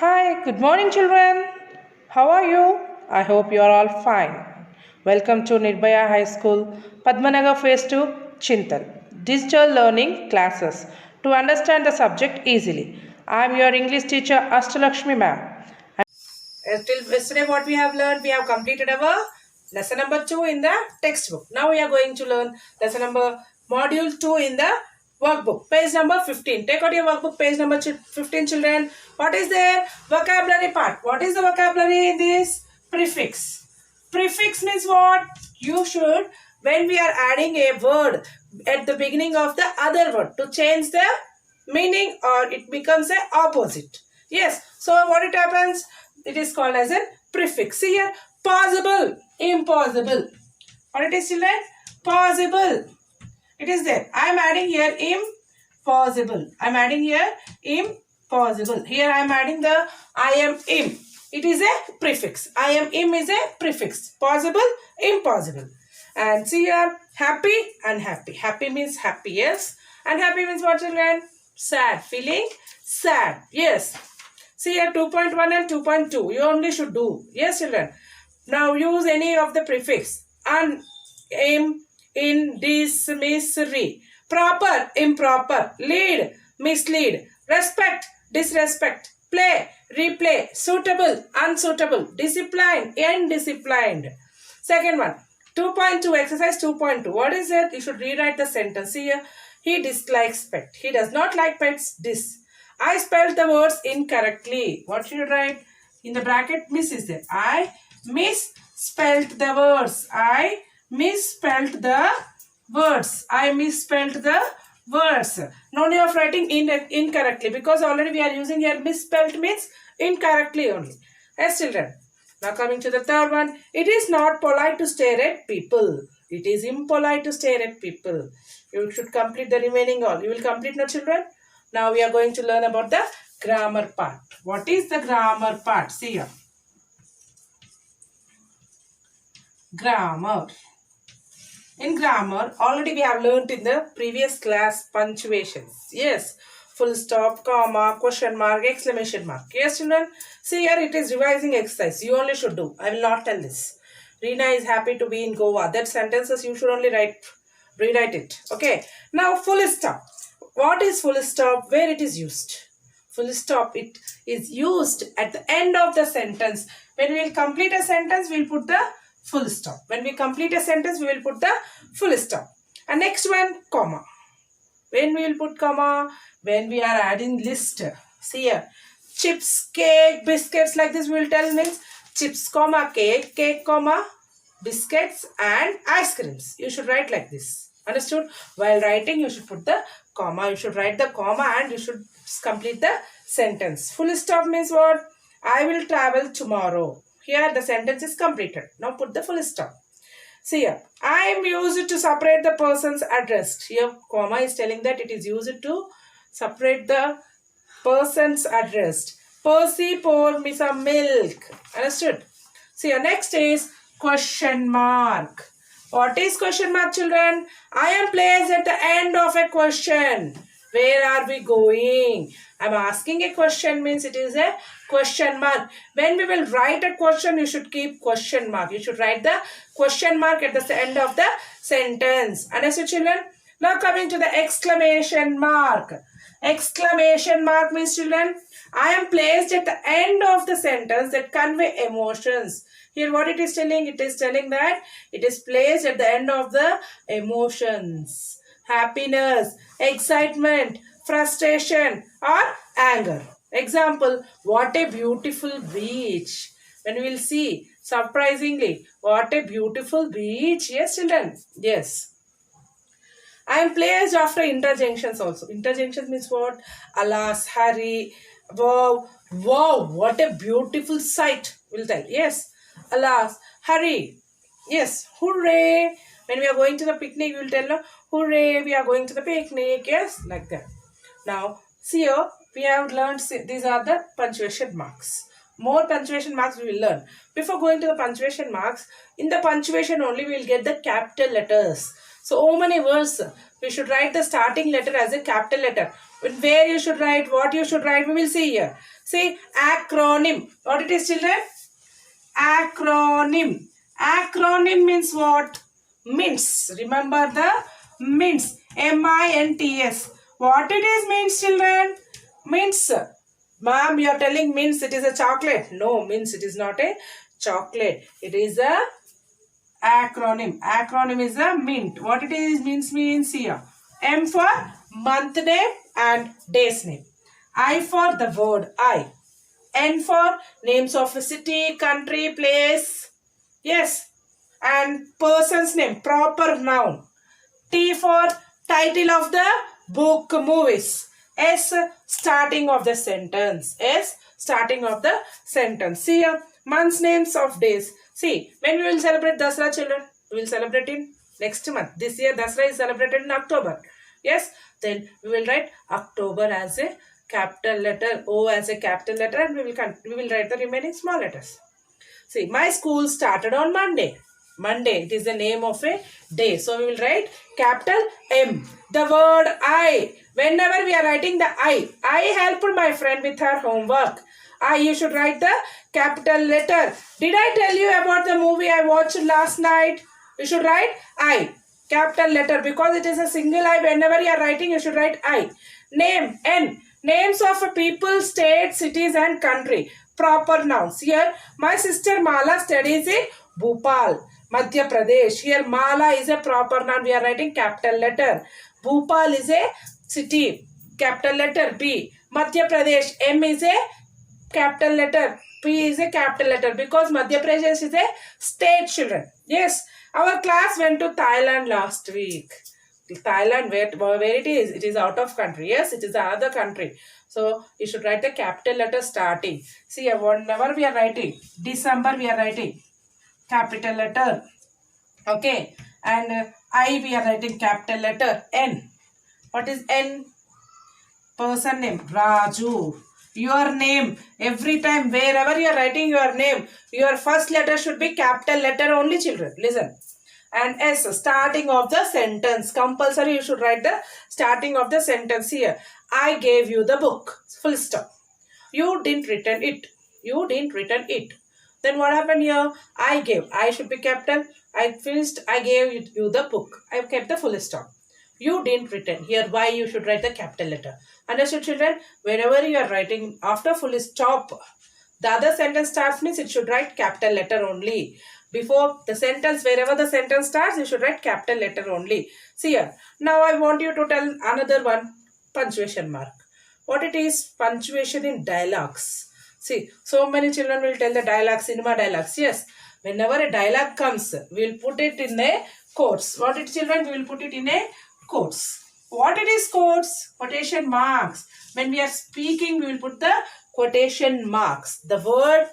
Hi, good morning, children. How are you? I hope you are all fine. Welcome to Nirbhaya High School, Padmanagar Phase 2, Chintal, Digital Learning Classes to understand the subject easily. I am your English teacher, Astalakshmi ma'am. Till yesterday, what we have learned, we have completed our lesson number 2 in the textbook. Now we are going to learn lesson number module 2 in the workbook. Page number 15. Take out your workbook, page number 15, children. What is there? Vocabulary part. What is the vocabulary in this? Prefix. Prefix means what? You should, when we are adding a word at the beginning of the other word to change the meaning or it becomes a opposite. Yes. So what it happens? It is called as a prefix. See here, possible, impossible. What it is, children? Possible. It is there. I am adding here impossible. I am adding here impossible. Here I am adding the I am im. It is a prefix. I am im is a prefix. Possible, impossible. And see here, happy, unhappy. Happy means happy, yes. Unhappy means what, children? Sad. Feeling sad. Yes. See here 2.1 and 2.2. You only should do. Yes, children. Now use any of the prefix. Un, im, in, dis, miss, re. Proper, improper. Lead, mislead. Respect, disrespect. Play, replay. Suitable, unsuitable. Discipline, indisciplined. Second one. 2.2, exercise 2.2. What is it? You should rewrite the sentence. See here. He dislikes pet. He does not like pets. I spelled the words incorrectly. What should you write? In the bracket, miss is there. I misspelled the words. I misspelled the words. I misspelled the words. No need of writing incorrectly because already we are using here misspelled means incorrectly only. Yes, children. Now coming to the third one. It is not polite to stare at people. It is impolite to stare at people. You should complete the remaining all. You will complete now, children. Now we are going to learn about the grammar part. What is the grammar part? See here. Grammar. In grammar, already we have learnt in the previous class punctuations. Yes. Full stop, comma, question mark, exclamation mark. Yes, children. See here, it is revising exercise. You only should do. I will not tell this. Reena is happy to be in Goa. That sentences you should only rewrite it. Okay. Now full stop. What is full stop? Where it is used? Full stop, it is used at the end of the sentence. When we will complete a sentence, we will put the full stop. When we complete a sentence, we will put the full stop. And next one, comma. When we will put comma? When we are adding list. See here. Chips, cake, biscuits, like this we will tell means chips, comma, cake, cake, comma, biscuits and ice creams. You should write like this. Understood? While writing, you should put the comma. You should write the comma and you should complete the sentence. Full stop means what? I will travel tomorrow. Here the sentence is completed. Now put the full stop. See here. I am used to separate the person's address. Here comma is telling that it is used to separate the person's address. Percy pour me some milk. Understood? See here. Next is question mark. What is question mark, children? I am placed at the end of a question. Where are we going? I am asking a question means it is a question mark. When we will write a question, you should keep question mark. You should write the question mark at the end of the sentence. Understood, children? Now coming to the exclamation mark. Exclamation mark means, children, I am placed at the end of the sentence that convey emotions. Here what it is telling? It is telling that it is placed at the end of the emotions. Happiness, excitement, frustration or anger. Example, what a beautiful beach. When we will see, surprisingly, what a beautiful beach. Yes, children? Yes. I am placed after interjunctions also. Interjunctions means what? Alas, hurry, wow, wow, what a beautiful sight. We'll tell. Yes. Alas, hurry. Yes, hooray. When we are going to the picnic, we will tell, no, hooray, we are going to the picnic. Yes, like that. Now, see here, we have learned, these are the punctuation marks. More punctuation marks we will learn. Before going to the punctuation marks, in the punctuation only we will get the capital letters. So, how many words? We should write the starting letter as a capital letter. Where you should write, what you should write, we will see here. See, acronym. What it is, children? Acronym. Acronym means what? Mints. Remember the mints. M-I-N-T-S. What it is means, children? Mints. Ma'am, you are telling mints it is a chocolate. No, mints it is not a chocolate. It is a acronym. Acronym is a mint. What it is means here. M for month name and day's name. I for the word I. N for names of a city, country, place. Yes. And person's name, proper noun. T for title of the book, movies. S, starting of the sentence. S, starting of the sentence. See here, months, names of days. See, when we will celebrate Dasra, children? We will celebrate in next month. This year, Dasra is celebrated in October. Yes, then we will write October as a capital letter, O as a capital letter, and we will write the remaining small letters. See, my school started on Monday. Monday, it is the name of a day. So, we will write capital M. The word I. Whenever we are writing the I helped my friend with her homework. You should write the capital letter. Did I tell you about the movie I watched last night? You should write I. Capital letter, because it is a single I. Whenever you are writing, you should write I. Name, N. Names of people, state, cities and country. Proper nouns. Here, my sister Mala studies in Bhopal, Madhya Pradesh. Here, Mala is a proper noun. We are writing capital letter. Bhopal is a city. Capital letter B. Madhya Pradesh. M is a capital letter. P is a capital letter, because Madhya Pradesh is a state, children. Yes. Our class went to Thailand last week. Thailand, where it is? It is out of country. Yes, it is another country. So, you should write the capital letter starting. See, whenever we are writing, December we are writing capital letter. Okay. And I we are writing capital letter N. What is N? Person name, Raju. Your name, every time, wherever you are writing your name, your first letter should be capital letter only, children. Listen. And S, starting of the sentence. Compulsory, you should write the starting of the sentence here. I gave you the book. Full stop. You didn't return it. You didn't return it. Then what happened here? I gave. I should be capital. I finished. I gave you the book. I have kept the full stop. You didn't return. Here, why you should write the capital letter. Understood, children? Whenever you are writing after full stop, the other sentence starts means it should write capital letter only. Before the sentence, wherever the sentence starts, you should write capital letter only. See here. Now I want you to tell another one, punctuation mark. What it is? Punctuation in dialogues. See, so many children will tell the dialogue, cinema dialogues. Yes. Whenever a dialogue comes, we will put it in a quotes. What it, children? We will put it in a quotes. What it is quotes? Quotation marks. When we are speaking, we will put the quotation marks. The word,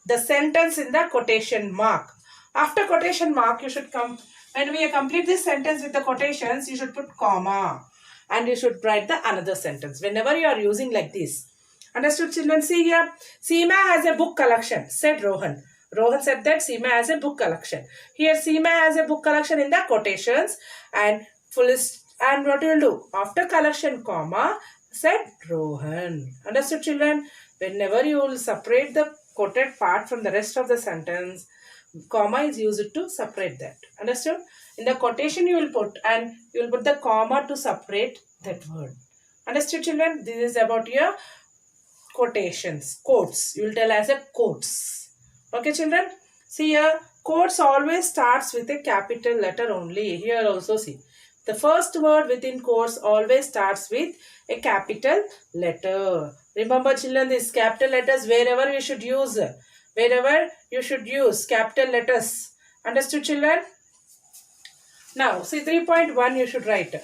the sentence in the quotation mark. After quotation mark, you should come, when we complete this sentence with the quotations, you should put comma. And you should write the another sentence. Whenever you are using like this. Understood, children? See here. Seema has a book collection, said Rohan. Rohan said that Seema has a book collection. Here, Seema has a book collection in the quotations. And and what you will do? After collection, comma, said Rohan. Understood, children? Whenever you will separate the quoted part from the rest of the sentence, comma is used to separate that. Understood? In the quotation you will put, and you will put the comma to separate that word. Understood, children? This is about your quotations. Quotes. You will tell as a quotes. Okay, children? See here, quotes always starts with a capital letter only. Here also see. The first word within quotes always starts with a capital letter. Remember, children, these capital letters wherever you should use. Wherever you should use capital letters. Understood, children? Now, see 3.1 you should write.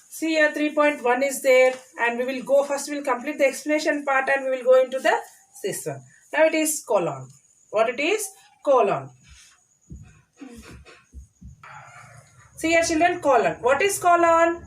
See here 3.1 is there, and we will go first, we will complete the explanation part and we will go into this one. Now it is colon. What it is? Colon. See here, children, colon. What is colon?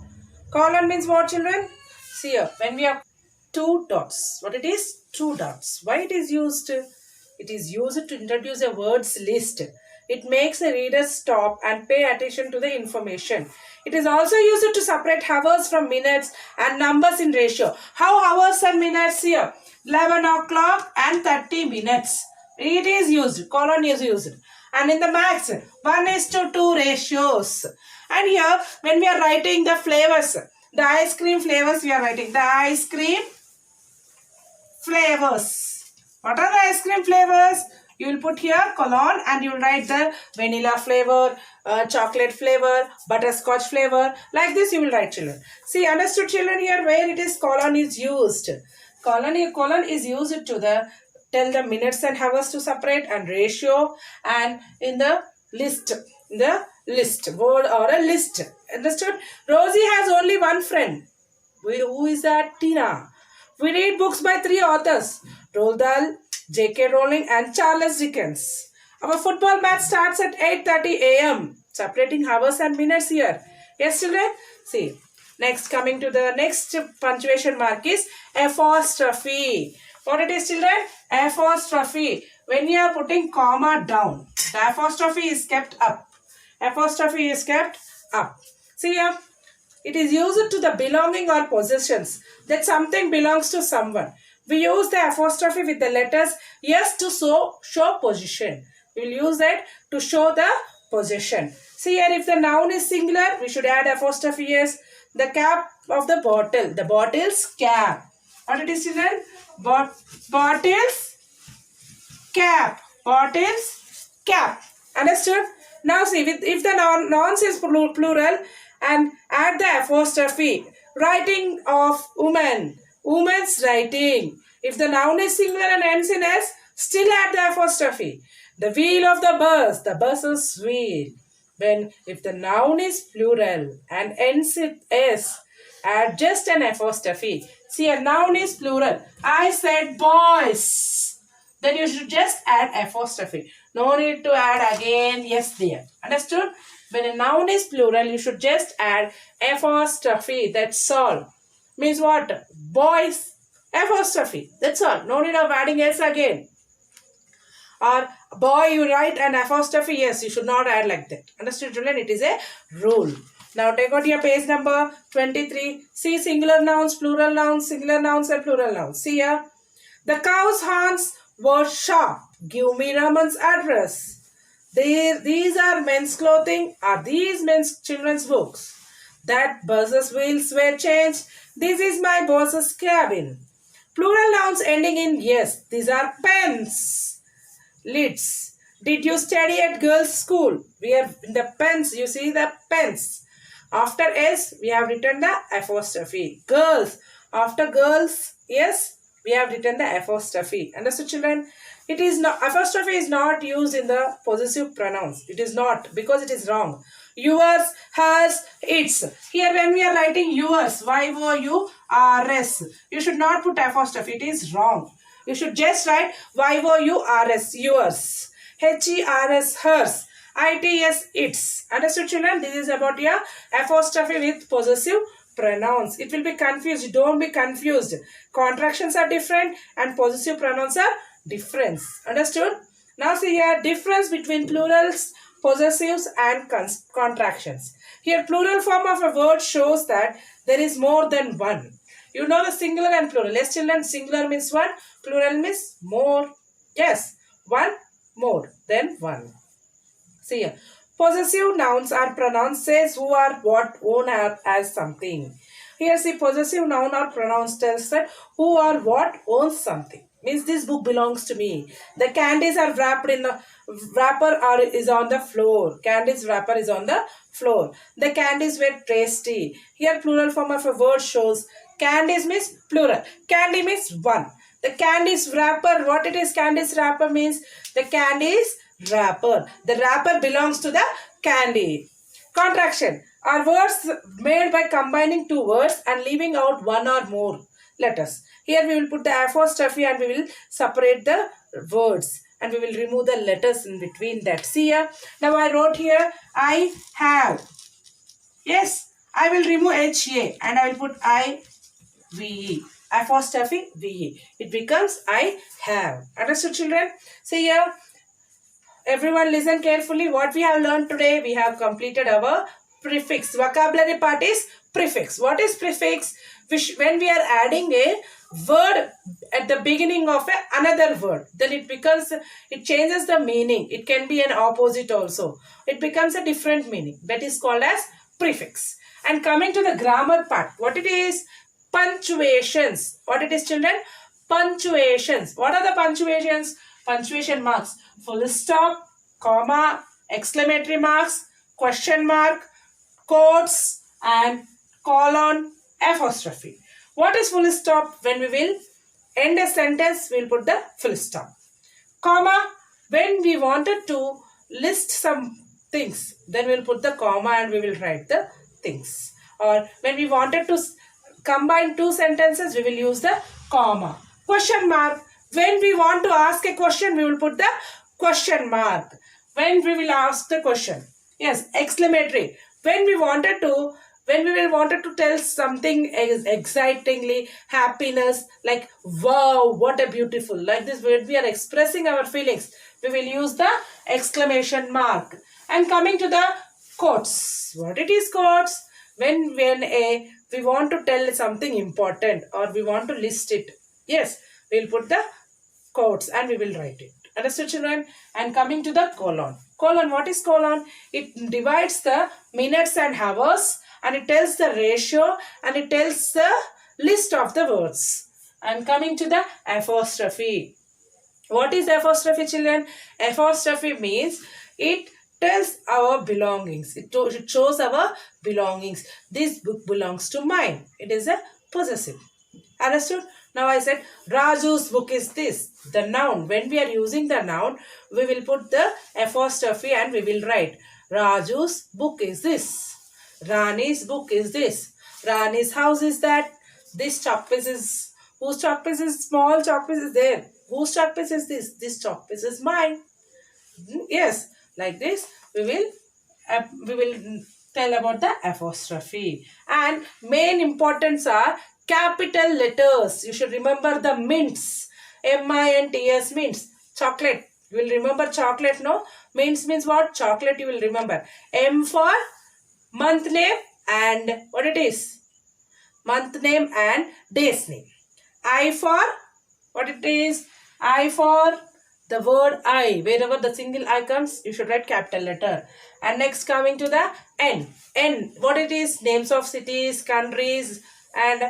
Colon means what, children? See here, when we have two dots. What it is? Two dots. Why it is used? It is used to introduce a words list. It makes the reader stop and pay attention to the information. It is also used to separate hours from minutes and numbers in ratio. How hours and minutes here? 11 o'clock and 30 minutes. It is used. Colon is used. And in the max, 1:2 ratios. And here, when we are writing the flavors, the ice cream flavors, we are writing the ice cream flavors. What are the ice cream flavors? You will put here colon and you will write the vanilla flavor, chocolate flavor, butterscotch flavor. Like this you will write, children. See, understood, children, here where it is colon is used. Colon is used to the tell the minutes and hours to separate and ratio, and in the list word or a list. Understood? Rosie has only one friend. Who is that? Tina. We read books by 3 authors: Roald Dahl, J.K. Rowling and Charles Dickens. Our football match starts at 8:30 a.m. Separating hours and minutes here. Yes, children? See. Next, coming to the next punctuation mark is apostrophe. What it is, children? Apostrophe. When you are putting comma down, the apostrophe is kept up. Apostrophe is kept up. See here. It is used to the belonging or possessions, that something belongs to someone. We use the apostrophe with the letters yes to show position. We will use that to show the possession. See here, if the noun is singular, we should add apostrophe yes. The cap of the bottle, the bottle's cap. What it is, children? Bottle's cap. Bottle's cap. Understood? Now see, if the nouns is plural, and add the apostrophe. Writing of woman. Woman's writing. If the noun is singular and ends in S, still add the apostrophe. The wheel of the bus. The bus's wheel. If the noun is plural and ends with S, add just an apostrophe. See, a noun is plural. I said boys. Then you should just add apostrophe. No need to add again yes there. Understood? When a noun is plural, you should just add apostrophe. That's all. Means what? Boys, apostrophe. That's all. No need of adding s again. Or boy, you write an apostrophe. Yes, you should not add like that. Understood, children? It is a rule. Now take out your page number 23. See singular nouns, plural nouns, singular nouns and plural nouns. See here. The cow's horns were sharp. Give me Raman's address. These are men's clothing. Are these men's children's books? That buzz's wheels were changed. This is my boss's cabin. Plural nouns ending in yes. These are pens. Lids. Did you study at girls' school? We have in the pens. You see the pens. After S, we have written the apostrophe. Girls. After girls, yes, we have written the apostrophe. Understood, children? It is not, apostrophe is not used in the possessive pronouns. It is not, because it is wrong. Yours, hers, its. Here when we are writing yours, Y-O-U-R-S, you should not put apostrophe. It is wrong. You should just write Y-O-U-R-S, yours. H-E-R-S, hers. I-T-S, its. Understood, children? This is about your apostrophe with possessive pronouns. It will be confused. Don't be confused. Contractions are different and possessive pronouns are different. Understood? Now see here, difference between plurals, possessives and contractions. Here plural form of a word shows that there is more than one. You know the singular and plural. Yes, children, singular means one, plural means more. Yes, one more than one. See here. Possessive nouns are pronouns says who or what own as something. Here see, possessive noun or pronouns tells that who or what owns something. Means this book belongs to me. The candies are wrapped in the wrapper or is on the floor. Candies wrapper is on the floor. The candies were tasty. Here plural form of a word shows candies means plural. Candy means one. The candies wrapper, what it is, candies wrapper means the candies wrapper. The wrapper belongs to the candy. Contraction are words made by combining two words and leaving out one or more letters. Here we will put the apostrophe and we will separate the words and we will remove the letters in between that. See here. Now I wrote here I have. Yes, I will remove HA and I will put I-V-E. Apostrophe V-E. It becomes I have. Understood, children? See here. everyone listen carefully. What we have learned today, we have completed our prefix. Vocabulary part is prefix. What is prefix? Which, when we are adding a word at the beginning of another word, then it changes the meaning. It can be an opposite also. It becomes a different meaning. That is called as prefix. And coming to the grammar part, what it is? Punctuations. What it is, children? Punctuations. What are the punctuations? Punctuation marks. Full stop, comma, exclamatory marks, question mark, quotes, and colon, apostrophe. What is full stop? When we will end a sentence, we will put the full stop. Comma, when we wanted to list some things, then we will put the comma and we will write the things. Or when we wanted to combine two sentences, we will use the comma. Question mark, when we want to ask a question, we will put the question mark. When we will ask the question. Yes, exclamatory. When we wanted to tell something excitingly, happiness, like wow, what a beautiful, like this, when we are expressing our feelings, we will use the exclamation mark. And coming to the quotes. What it is quotes? When we want to tell something important or we want to list it. Yes, we will put the quotes and we will write it. Understood, children? And coming to the colon. Colon, what is colon? It divides the minutes and hours, and it tells the ratio, and it tells the list of the words. And coming to the apostrophe. What is apostrophe, children? Apostrophe means it tells our belongings. It shows our belongings. This book belongs to mine. It is a possessive. Understood? Now I said Raju's book is this. The noun. When we are using the noun, we will put the apostrophe and we will write Raju's book is this. Rani's book is this. Rani's house is that. This chalk piece is, whose chalk piece is small, chalk piece is there. Whose chalk piece is this? This chalk piece is mine. Yes, like this we will tell about the apostrophe. And main importance are capital letters. You should remember the mints. M-I-N-T-S means chocolate. You will remember chocolate, no? Mints means what? Chocolate you will remember. M for month name and what it is? Month name and day's name. I for what it is? I for the word I. Wherever the single I comes, you should write capital letter. And next coming to the N. N, what it is? Names of cities, countries, and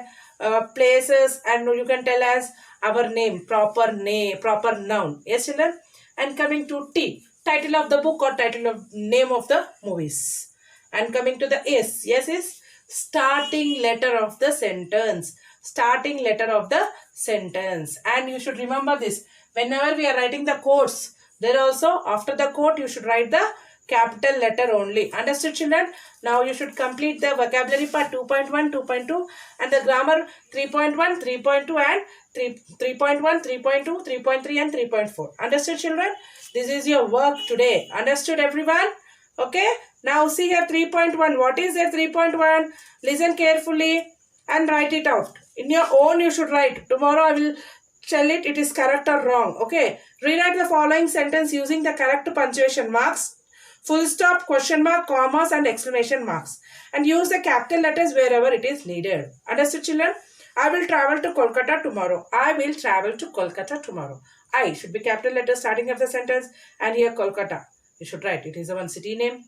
places, and you can tell as our name, proper noun. Yes, children? And coming to T, title of the book or title of name of the movies. And coming to the S, yes is starting letter of the sentence. Starting letter of the sentence. And you should remember this. Whenever we are writing the quotes, there also after the quote you should write the capital letter only. Understood, children? Now you should complete the vocabulary part 2.1, 2.2 and the grammar 3.1, 3.2 and 3.1, 3.2, 3.3 and 3.4. Understood, children? This is your work today. Understood, everyone? Okay. Now see here 3.1. What is there 3.1? Listen carefully and write it out. In your own you should write. Tomorrow I will tell it is correct or wrong. Okay. Rewrite the following sentence using the correct punctuation marks, full stop, question mark, commas and exclamation marks. And use the capital letters wherever it is needed. Understood, children? I will travel to Kolkata tomorrow. I will travel to Kolkata tomorrow. I should be capital letter starting of the sentence, and here Kolkata. You should write. It is a one city name.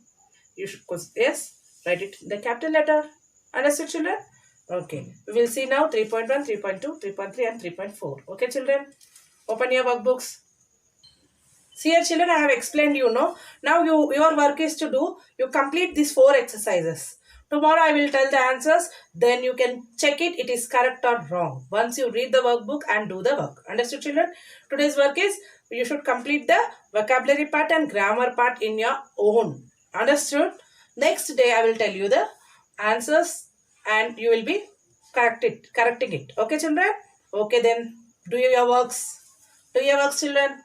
You should, yes, write it in the capital letter. Understood, children? Okay. We will see now 3.1, 3.2, 3.3 and 3.4. Okay, children? Open your workbooks. See here, children, I have explained you know. Now your work is to do, you complete these 4 exercises. Tomorrow I will tell the answers. Then you can check it is correct or wrong. Once you read the workbook and do the work. Understood, children? Today's work is, you should complete the vocabulary part and grammar part in your own. Understood? Next day I will tell you the answers and you will be correcting it. Okay, children? Okay, then do your works. Do your works, children.